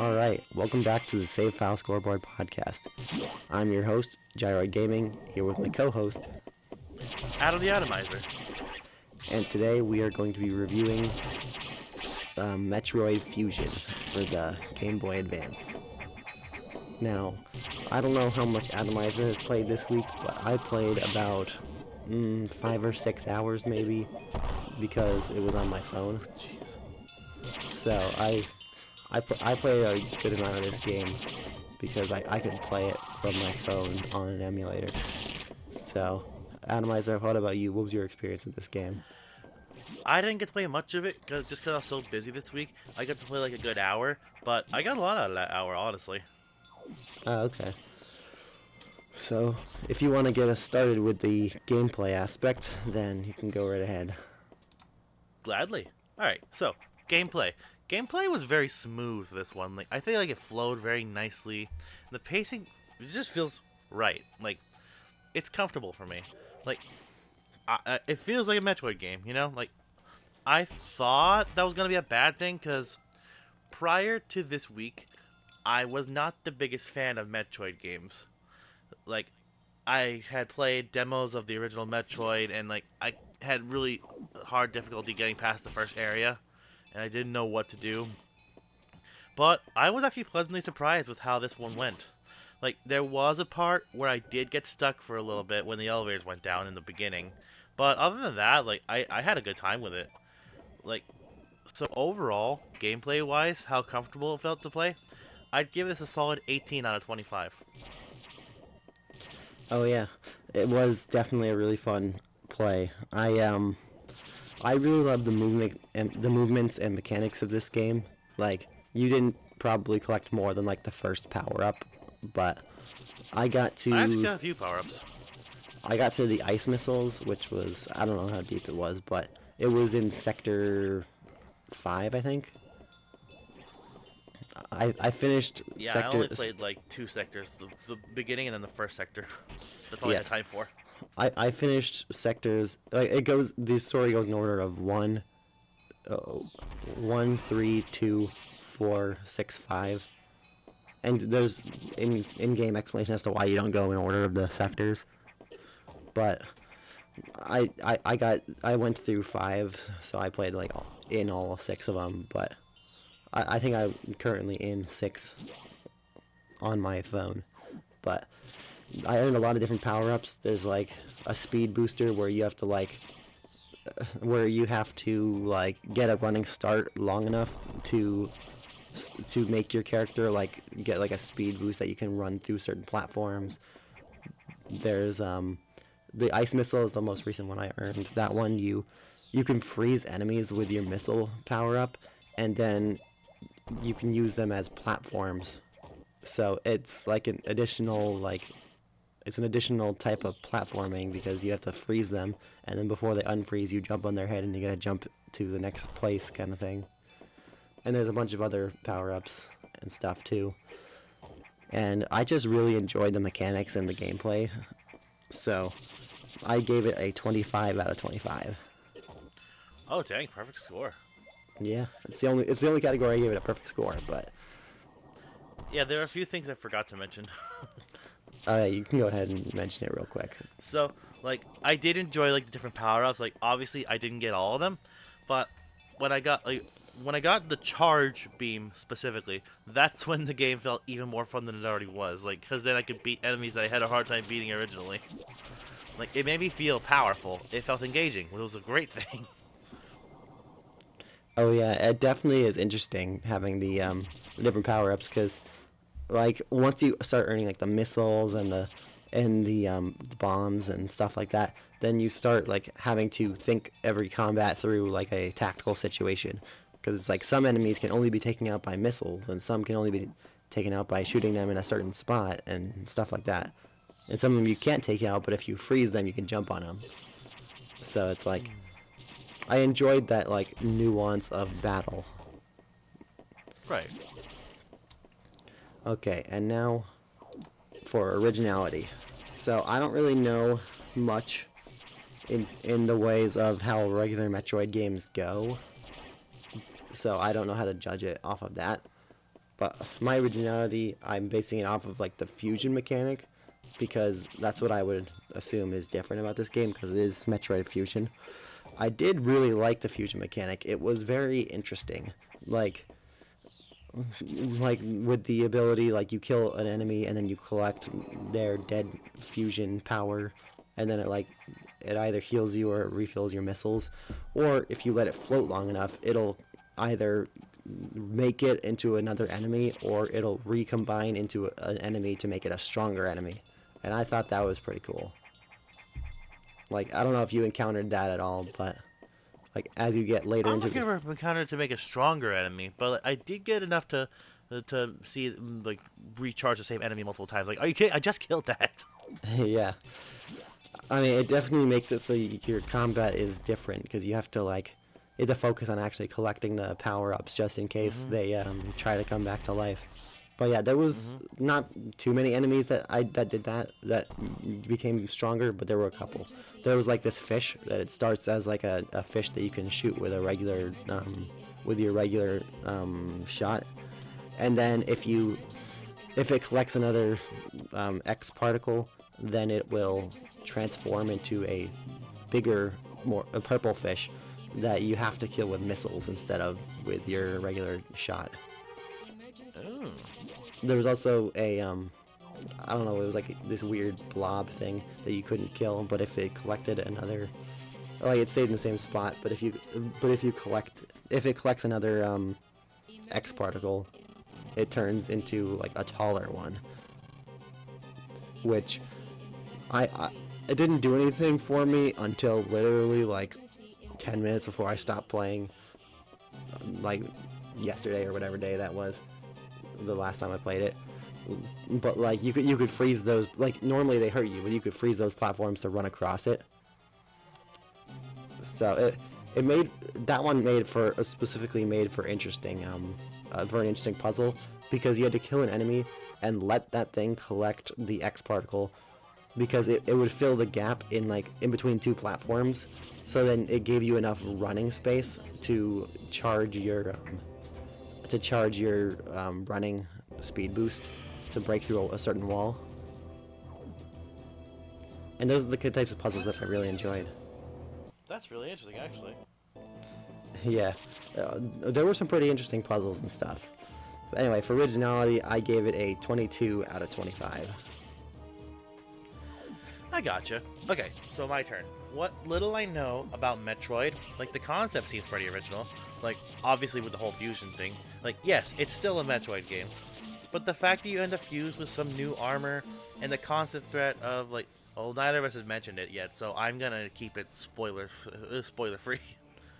Alright, welcome back to the Save File Scoreboard podcast. I'm your host, Gyroid Gaming, here with my co-host, Adam the Atomizer. and today we are going to be reviewing Metroid Fusion for the Game Boy Advance. Now, I don't know how much Atomizer has played this week, but I played about 5 or 6 hours maybe, because it was on my phone. Jeez. So I played a good amount of this game because I could play it from my phone on an emulator. So, Atomizer, what about you? What was your experience with this game? I didn't get to play much of it just because I was so busy this week. I got to play like a good hour, but I got a lot out of that hour, honestly. Oh, okay. So, if you want to get us started with the gameplay aspect, then you can go right ahead. Gladly. Alright, so, gameplay. Gameplay was very smooth, this one. I think it flowed very nicely. The pacing, it just feels right. It's comfortable for me. It feels like a Metroid game, you know? I thought that was going to be a bad thing, because prior to this week, I was not the biggest fan of Metroid games. I had played demos of the original Metroid, and, I had really hard difficulty getting past the first area, and I didn't know what to do. But I was actually pleasantly surprised with how this one went. There was a part where I did get stuck for a little bit when the elevators went down in the beginning. But other than that, I had a good time with it. So overall, gameplay-wise, how comfortable it felt to play, I'd give this a solid 18 out of 25. Oh yeah, it was definitely a really fun play. I really love the movements and mechanics of this game. You didn't probably collect more than the first power up, but I actually got a few power-ups. got to the ice missiles, which was, I don't know how deep it was, but it was in sector 5, I think. I finished Yeah, sector. I only played 2 sectors, the beginning and then the first sector. That's all I had time for. I finished sectors. The story goes in order of 1, 3, 2, 4, 6, 5, and there's in-game explanation as to why you don't go in order of the sectors. But I went through 5, so I played in all 6 of them. But I think I'm currently in 6 on my phone. But I earned a lot of different power-ups. There's a speed booster where you have to get a running start long enough to make your character get a speed boost that you can run through certain platforms. There's the ice missile is the most recent one I earned. That one you can freeze enemies with your missile power-up, and then you can use them as platforms. So it's an additional it's an additional type of platforming because you have to freeze them, and then before they unfreeze, you jump on their head and you gotta jump to the next place, kind of thing. And there's a bunch of other power-ups and stuff too. And I just really enjoyed the mechanics and the gameplay, so I gave it a 25 out of 25. Oh dang, perfect score. Yeah, it's the only category I gave it a perfect score, but Yeah, there are a few things I forgot to mention. you can go ahead and mention it real quick. So, I did enjoy the different power-ups. Obviously I didn't get all of them, but when I got the charge beam specifically, that's when the game felt even more fun than it already was. Because then I could beat enemies that I had a hard time beating originally. It made me feel powerful. It felt engaging, which was a great thing. Oh yeah, it definitely is interesting having the different power-ups, because once you start earning the missiles and the bombs and stuff like that, then you start having to think every combat through a tactical situation, because some enemies can only be taken out by missiles, and some can only be taken out by shooting them in a certain spot and stuff like that. And some of them you can't take out, but if you freeze them, you can jump on them. So it's I enjoyed that nuance of battle. Right. Okay, and now for originality. So I don't really know much in the ways of how regular Metroid games go, so I don't know how to judge it off of that. But my originality, I'm basing it off of like the fusion mechanic, because that's what I would assume is different about this game, because it is Metroid Fusion. I did really like the fusion mechanic. It was very interesting. Like with the ability, like you kill an enemy and then you collect their dead fusion power, and then it either heals you or it refills your missiles, or if you let it float long enough, it'll either make it into another enemy or it'll recombine into an enemy to make it a stronger enemy. And I thought that was pretty cool. Like, I don't know if you encountered that at all, but like as you get later I don't into think I ever encountered to make a stronger enemy, but like, I did get enough to see it, like recharge the same enemy multiple times. Like, are you kidding? I just killed that. yeah, I mean, it definitely makes it so your combat is different, because you have to focus on actually collecting the power-ups just in case they try to come back to life. But yeah, there was not too many enemies that did that became stronger, but there were a couple. There was like this fish that it starts as like a fish that you can shoot with a regular with your regular shot, and then if it collects another X particle, then it will transform into a bigger, a purple fish that you have to kill with missiles instead of with your regular shot. Oh. There was also a I don't know, it was like this weird blob thing that you couldn't kill, but if it collected another, like it stayed in the same spot, but if it collects another X particle, it turns into like a taller one, which it didn't do anything for me until literally like 10 minutes before I stopped playing, like yesterday or whatever day that was, the last time I played it. But like you could freeze those, like normally they hurt you, but you could freeze those platforms to run across it. So it made that one specifically made for interesting for an interesting puzzle, because you had to kill an enemy and let that thing collect the X particle, because it would fill the gap in between two platforms. So then it gave you enough running space to charge your running speed boost to break through a certain wall. And those are the types of puzzles that I really enjoyed. That's really interesting, actually. Yeah, there were some pretty interesting puzzles and stuff. But anyway, for originality, I gave it a 22 out of 25. I gotcha. Okay, so my turn. What little I know about Metroid, like the concept seems pretty original. Like, obviously with the whole fusion thing. Like, yes, it's still a Metroid game. But the fact that you end up fused with some new armor, and the constant threat of, like, well, neither of us has mentioned it yet, so I'm gonna keep it spoiler free.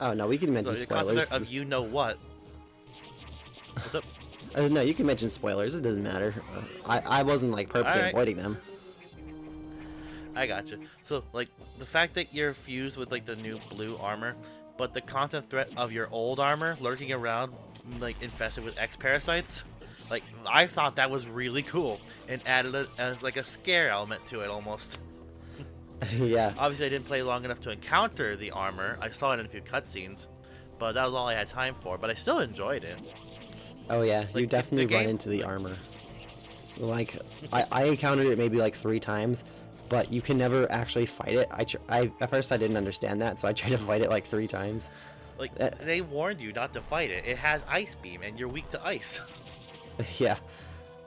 Oh no, we can mention So the spoilers. constant threat of you know what. What's up? No, you can mention spoilers. It doesn't matter. I wasn't like purposely Alright. avoiding them. I gotcha. So, like, the fact that you're fused with, like, the new blue armor, but the constant threat of your old armor lurking around, like, infested with X parasites, like, I thought that was really cool, and added it as, like, a scare element to it, almost. Yeah. Obviously, I didn't play long enough to encounter the armor. I saw it in a few cutscenes, but that was all I had time for, but I still enjoyed it. Oh yeah, Like, you definitely the run game- into the armor. Like, I encountered it maybe like 3 times, but you can never actually fight it. At first I didn't understand that, so I tried to fight it like 3 times. Like, they warned you not to fight it. It has Ice Beam, and you're weak to ice. Yeah.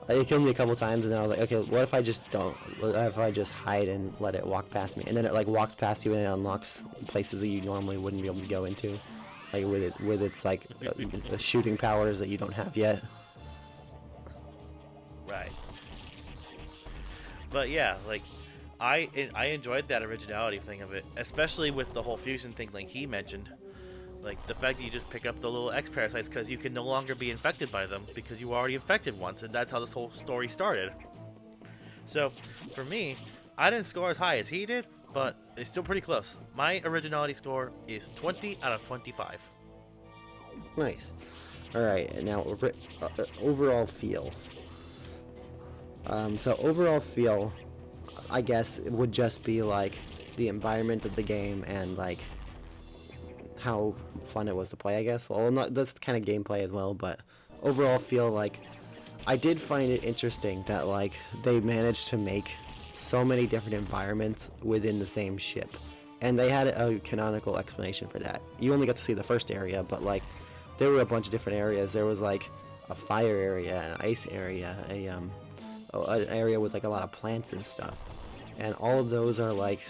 It killed me a couple times, and then I was like, okay, what if I just don't? What if I just hide and let it walk past me? And then it like walks past you and it unlocks places that you normally wouldn't be able to go into, like with its like shooting powers that you don't have yet. Right. But yeah, like, I enjoyed that originality thing of it, especially with the whole fusion thing like he mentioned. Like, the fact that you just pick up the little X parasites because you can no longer be infected by them because you were already infected once, and that's how this whole story started. So, for me, I didn't score as high as he did, but it's still pretty close. My originality score is 20 out of 25. Nice. All right, now overall feel. So overall feel, I guess it would just be like the environment of the game and like how fun it was to play, I guess. Well, not that's kind of gameplay as well, but overall feel like I did find it interesting that like they managed to make so many different environments within the same ship, and they had a canonical explanation for that. You only got to see the first area, but like there were a bunch of different areas. There was like a fire area, an ice area, an area with like a lot of plants and stuff, and all of those are like,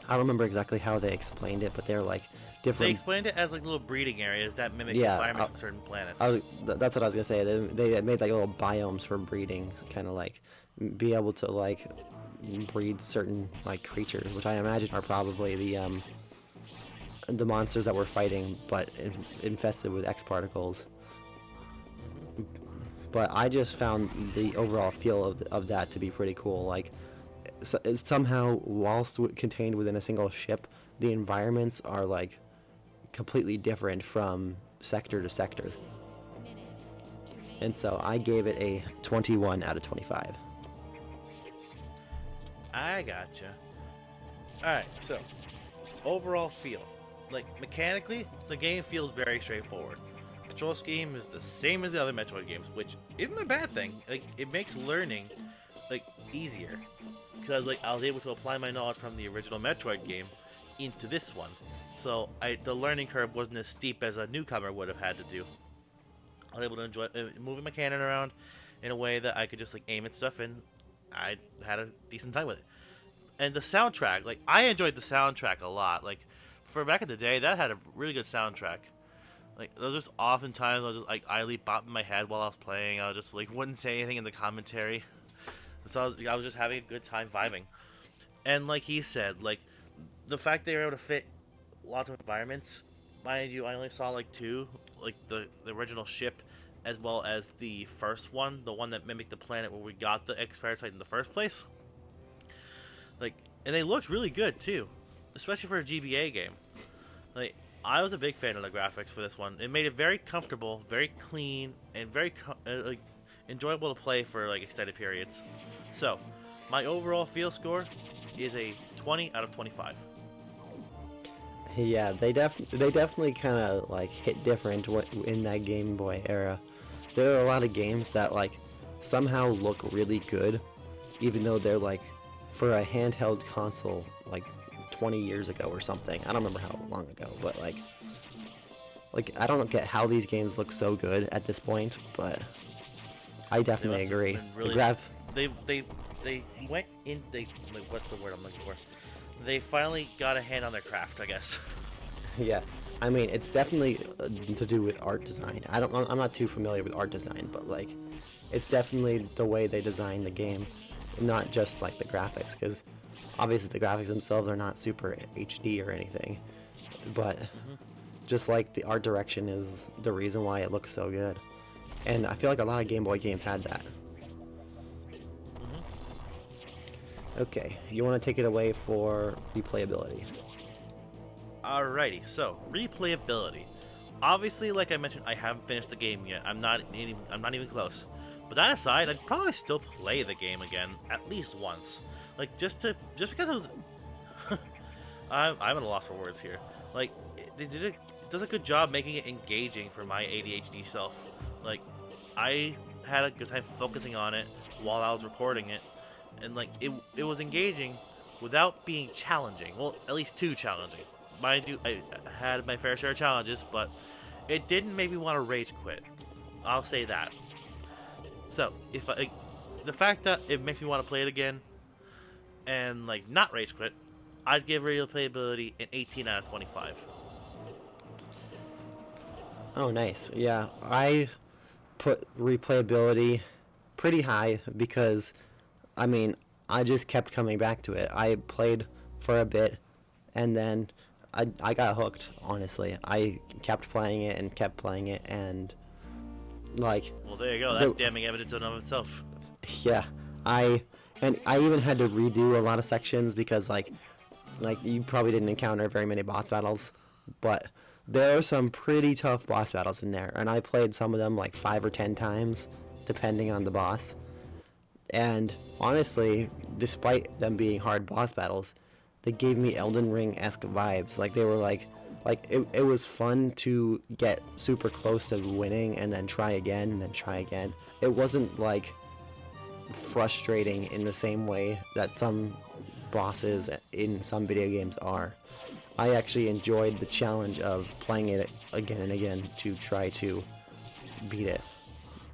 I don't remember exactly how they explained it, but they're like They different. explained it as like little breeding areas that mimic Yeah, environments from certain planets. That's what I was gonna say. They had made like little biomes for breeding, kind of like be able to like breed certain like creatures, which I imagine are probably the monsters that we're fighting, but infested with X particles. But I just found the overall feel of that to be pretty cool. Like it's somehow, whilst contained within a single ship, the environments are like completely different from sector to sector. And so I gave it a 21 out of 25. I gotcha. Alright, so overall feel. Like mechanically, the game feels very straightforward. Control scheme is the same as the other Metroid games, which isn't a bad thing. Like it makes learning like easier. Because like I was able to apply my knowledge from the original Metroid game into this one. So the learning curve wasn't as steep as a newcomer would have had to do. I was able to enjoy moving my cannon around in a way that I could just like aim at stuff, and I had a decent time with it. And the soundtrack, like I enjoyed the soundtrack a lot. Like for back in the day, that had a really good soundtrack. Like there was just oftentimes I was just like idly bopping my head while I was playing. I was just like wouldn't say anything in the commentary. So I was just having a good time vibing. And like he said, like the fact they were able to fit lots of environments. Mind you, I only saw like two, like the original ship, as well as the first one, the one that mimicked the planet where we got the X parasite in the first place. Like, and they looked really good too, especially for a GBA game. Like, I was a big fan of the graphics for this one. It made it very comfortable, very clean, and very like enjoyable to play for like extended periods. So, my overall feel score is a 20 out of 25. Yeah, they definitely kind of like hit different in that Game Boy era. There are a lot of games that like somehow look really good, even though they're like for a handheld console like 20 years ago or something. I don't remember how long ago, but like I don't get how these games look so good at this point, but I definitely agree. Really, they went in. They like what's the word I'm looking for? They finally got a hand on their craft, I guess. Yeah, I mean it's definitely to do with art design. I'm not too familiar with art design, but like it's definitely the way they design the game, not just like the graphics, because obviously the graphics themselves are not super HD or anything, but just like the art direction is the reason why it looks so good. And I feel like a lot of Game Boy games had that. Okay, you want to take it away for replayability? Alrighty, so replayability. Obviously, like I mentioned, I haven't finished the game yet. I'm not even close. But that aside, I'd probably still play the game again at least once. Like just because it was. I'm at a loss for words here. Like it does a good job making it engaging for my ADHD self. Like I had a good time focusing on it while I was recording it, and like it was engaging without being challenging. Well, at least too challenging. Mind you, I had my fair share of challenges, but it didn't make me want to rage quit. I'll say that. So the fact that it makes me want to play it again and like not rage quit, I'd give replayability an 18 out of 25. Oh, nice. Yeah, I put replayability pretty high because, I mean, I just kept coming back to it. I played for a bit, and then I got hooked, honestly. I kept playing it, and, like... Well, there you go. That's damning evidence in and of itself. Yeah, I even had to redo a lot of sections because, like you probably didn't encounter very many boss battles, but there are some pretty tough boss battles in there, and I played some of them like 5 or 10 times, depending on the boss. And honestly, despite them being hard boss battles, they gave me Elden Ring-esque vibes. Like they were like Like it was fun to get super close to winning and then try again and then try again. It wasn't like frustrating in the same way that some bosses in some video games are. I actually enjoyed the challenge of playing it again and again to try to beat it.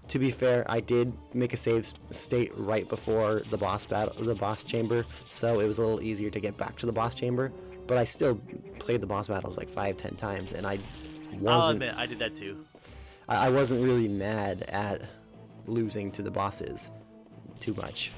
To be fair, I did make a save state right before the boss battle, the boss chamber, so it was a little easier to get back to the boss chamber. But I still played the boss battles like 5-10 times, and I wasn't. I'll admit, I did that too. I wasn't really mad at losing to the bosses too much.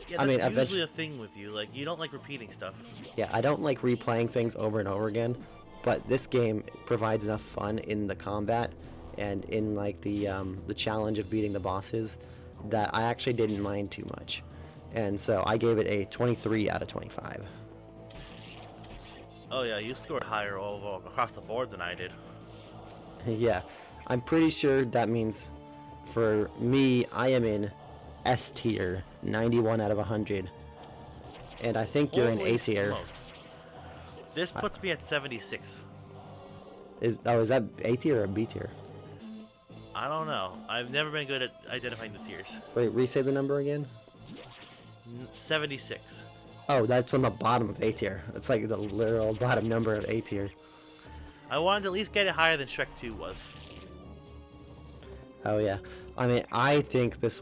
Yeah, I that's mean, usually a thing with you. Like, you don't like repeating stuff. Yeah, I don't like replaying things over and over again, but this game provides enough fun in the combat and in like the challenge of beating the bosses that I actually didn't mind too much. And so I gave it a 23 out of 25. Oh yeah, you scored higher all across the board than I did. Yeah, I'm pretty sure that means for me, I am in S tier, 91 out of 100. And I think you're in A tier. Smokes. This puts me at 76. Is that A tier or B tier? I don't know. I've never been good at identifying the tiers. Wait, re-say the number again? 76. Oh, that's on the bottom of A tier. It's like the literal bottom number of A tier. I wanted to at least get it higher than Shrek 2 was. Oh yeah. I mean, I think this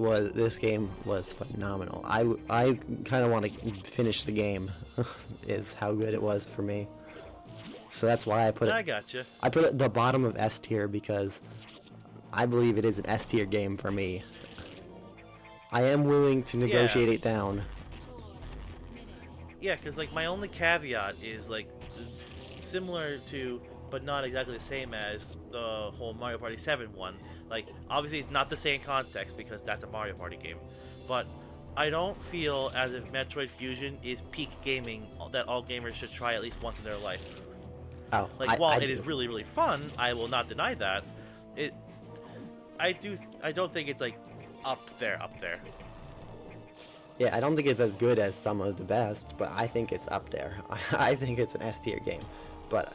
game was phenomenal. I kind of want to finish the game. Is how good it was for me. So that's why I put it. I gotcha. I put it at the bottom of S tier because I believe it is an S tier game for me. I am willing to negotiate it down. Yeah, because like my only caveat is like similar to, but not exactly the same as the whole Mario Party 7 one. Like, obviously it's not the same context because that's a Mario Party game, but I don't feel as if Metroid Fusion is peak gaming that all gamers should try at least once in their life. Oh, Like, while it is really, really fun, I will not deny that. I don't think it's like up there. Yeah, I don't think it's as good as some of the best, but I think it's up there. I think it's an S tier game, but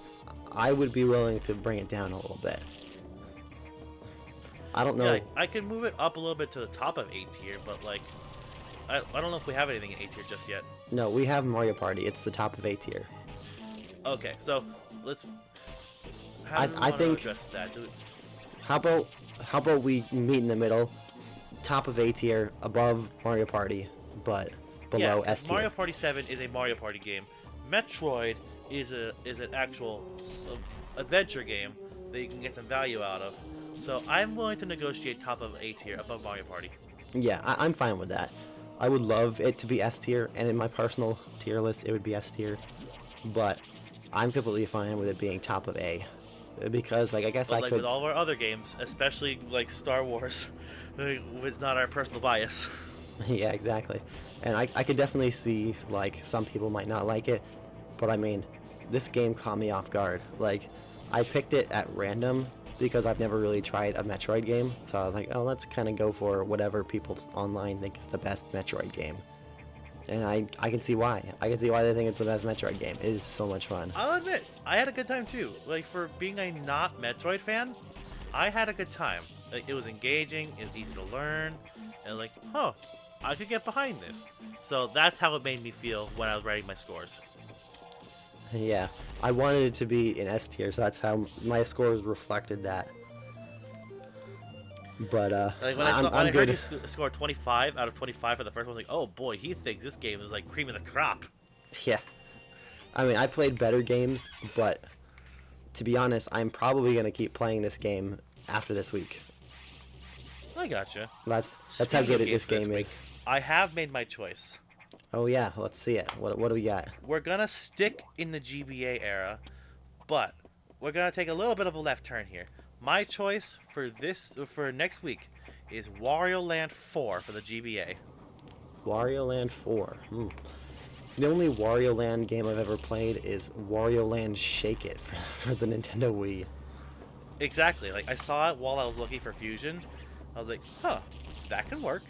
I would be willing to bring it down a little bit. I don't know. Yeah, I can move it up a little bit to the top of A tier, but like, I don't know if we have anything in A tier just yet. No, we have Mario Party. It's the top of A tier. Okay, so let's. I think. Address that? How about we meet in the middle, top of A tier, above Mario Party, but below S tier. Mario Party 7 is a Mario Party game. Metroid is an actual adventure game that you can get some value out of. So I'm willing to negotiate top of A tier above Mario Party. Yeah, I'm fine with that. I would love it to be S tier, and in my personal tier list, it would be S tier. But I'm completely fine with it being top of A, because like I guess but I like could. With all of our other games, especially like Star Wars, it's not our personal bias. Yeah, exactly. And I could definitely see like some people might not like it, but I mean, this game caught me off guard. Like, I picked it at random because I've never really tried a Metroid game, so I was like, oh, let's kind of go for whatever people online think is the best Metroid game. And I can see why. I can see why they think it's the best Metroid game. It is so much fun. I'll admit, I had a good time too. Like, for being a not Metroid fan, I had a good time. Like, it was engaging, it was easy to learn, and like, huh, I could get behind this. So that's how it made me feel when I was writing my scores. Yeah, I wanted it to be in S tier, so that's how my scores reflected that. But Like when I heard you score 25 out of 25 for the first one, I was like, oh boy, he thinks this game is like cream of the crop. Yeah. I mean, I've played better games, but to be honest, I'm probably going to keep playing this game after this week. I gotcha. That's how good this game is. I have made my choice. Oh yeah, let's see it. What do we got? We're gonna stick in the GBA era, but we're gonna take a little bit of a left turn here. My choice for next week is Wario Land 4 for the GBA. Wario Land 4. The only Wario Land game I've ever played is Wario Land Shake It for the Nintendo Wii. Exactly. Like, I saw it while I was looking for Fusion. I was like, huh, that can work.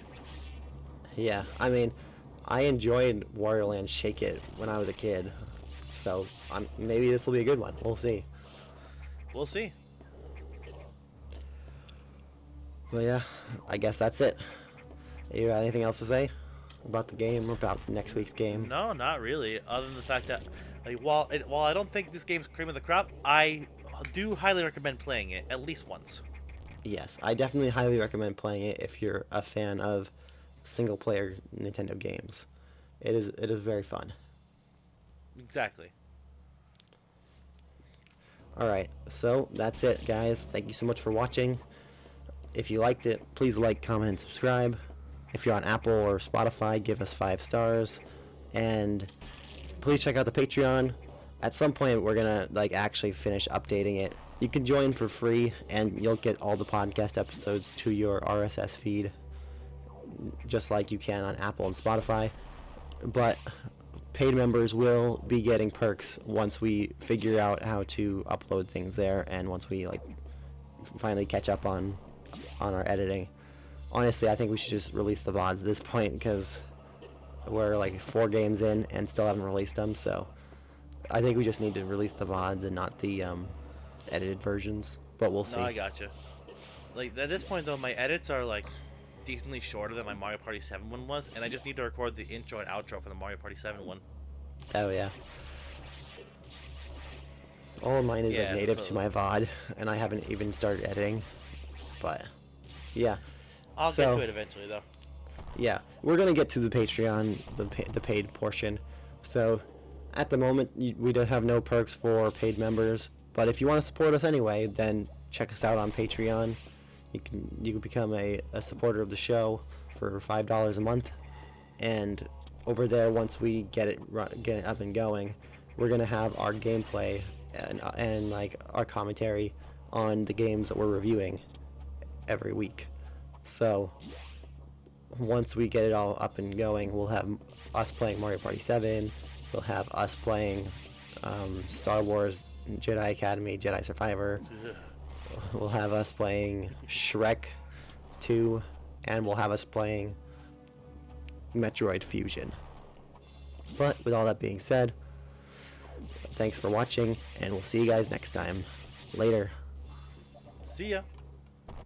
Yeah, I mean, I enjoyed Wario Land Shake It when I was a kid. So maybe this will be a good one. We'll see. We'll see. Well, yeah, I guess that's it. You got anything else to say about the game or about next week's game? No, not really. Other than the fact that, like, while I don't think this game's cream of the crop, I do highly recommend playing it at least once. Yes, I definitely highly recommend playing it if you're a fan of single-player Nintendo games. It is very fun. Exactly. All right, so that's it, guys. Thank you so much for watching. If you liked it, please like, comment, and subscribe. If you're on Apple or Spotify, give us 5 stars. And please check out the Patreon. At some point, we're gonna actually finish updating it. You can join for free, and you'll get all the podcast episodes to your RSS feed, just like you can on Apple and Spotify. But paid members will be getting perks once we figure out how to upload things there, and once we finally catch up on our editing. Honestly, I think we should just release the VODs at this point, because we're 4 games in and still haven't released them. So I think we just need to release the VODs and not the edited versions. But we'll see. No, I gotcha. Like, at this point though, my edits are decently shorter than my Mario Party 7 one was, and I just need to record the intro and outro for the Mario Party 7 one. Oh yeah. All of mine is native to my VOD, and I haven't even started editing. But yeah. I'll get to it eventually, though. Yeah, we're gonna get to the Patreon, the paid portion. So, at the moment, we don't have no perks for paid members. But if you want to support us anyway, then check us out on Patreon. You can become a supporter of the show for $5 a month, and over there, once we get it up and going, we're gonna have our gameplay and our commentary on the games that we're reviewing every week. So once we get it all up and going, we'll have us playing Mario Party 7. We'll have us playing Star Wars Jedi Academy, Jedi Survivor. We'll have us playing Shrek 2, and we'll have us playing Metroid Fusion. But with all that being said, thanks for watching, and we'll see you guys next time. Later. See ya.